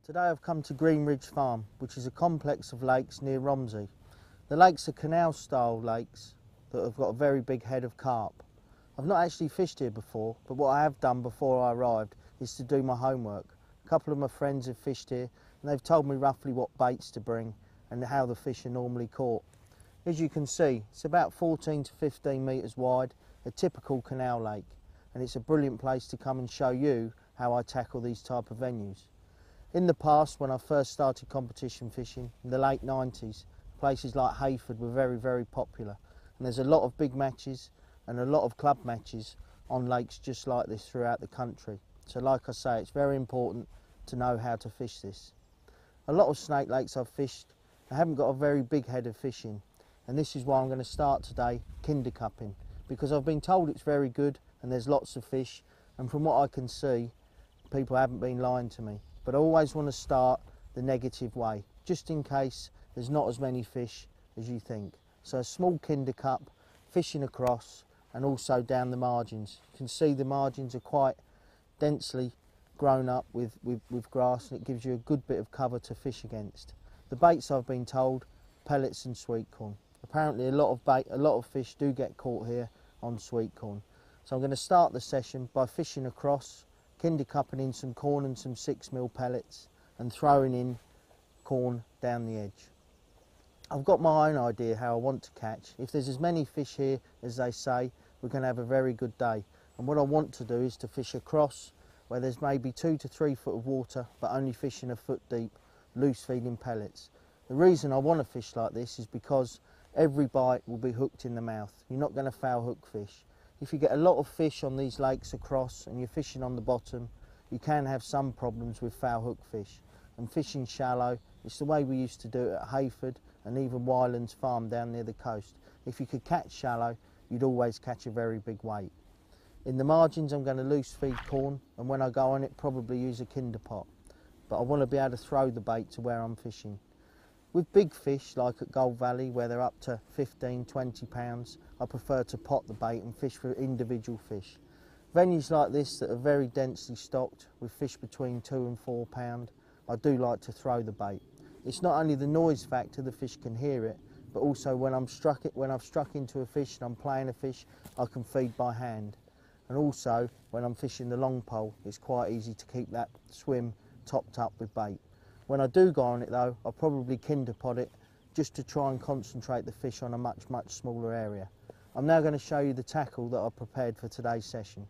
Today I've come to Green Ridge Farm, which is a complex of lakes near Romsey. The lakes are canal style lakes that have got a very big head of carp. I've not actually fished here before, but what I have done before I arrived is to do my homework. A couple of my friends have fished here and they've told me roughly what baits to bring and how the fish are normally caught. As you can see, it's about 14 to 15 metres wide, a typical canal lake, and it's a brilliant place to come and show you how I tackle these type of venues. In the past, when I first started competition fishing in the late 90s, places like Hayford were very popular, and there's a lot of big matches and a lot of club matches on lakes just like this throughout the country. So like I say, it's very important to know how to fish this. A lot of snake lakes I've fished, I haven't got a very big head of fishing, and this is why I'm going to start today kinder cupping, because I've been told it's very good and there's lots of fish, and from what I can see, people haven't been lying to me. But I always want to start the negative way, just in case there's not as many fish as you think. So a small kinder cup, fishing across and also down the margins. You can see the margins are quite densely grown up with grass, and it gives you a good bit of cover to fish against. The baits, I've been told, pellets and sweet corn. Apparently a lot of fish do get caught here on sweet corn. So I'm going to start the session by fishing across, kinder cupping in some corn and some 6mm pellets and throwing in corn down the edge. I've got my own idea how I want to catch. If there's as many fish here as they say, we're going to have a very good day. And what I want to do is to fish across where there's maybe 2 to 3 foot of water, but only fishing a foot deep, loose feeding pellets. The reason I want to fish like this is because every bite will be hooked in the mouth. You're not going to foul hook fish. If you get a lot of fish on these lakes across and you're fishing on the bottom, you can have some problems with foul hook fish. And fishing shallow, it's the way we used to do it at Hayford and even Wyland's farm down near the coast. If you could catch shallow, you'd always catch a very big weight. In the margins, I'm going to loose feed corn, and when I go on it, probably use a kinder pot. But I want to be able to throw the bait to where I'm fishing. With big fish, like at Gold Valley, where they're up to 15, 20 pounds, I prefer to pot the bait and fish for individual fish. Venues like this that are very densely stocked with fish between 2 and 4 pound, I do like to throw the bait. It's not only the noise factor, the fish can hear it, but also when I've struck into a fish and I'm playing a fish, I can feed by hand. And also, when I'm fishing the long pole, it's quite easy to keep that swim topped up with bait. When I do go on it though, I'll probably kinder pot it just to try and concentrate the fish on a much smaller area. I'm now going to show you the tackle that I've prepared for today's session.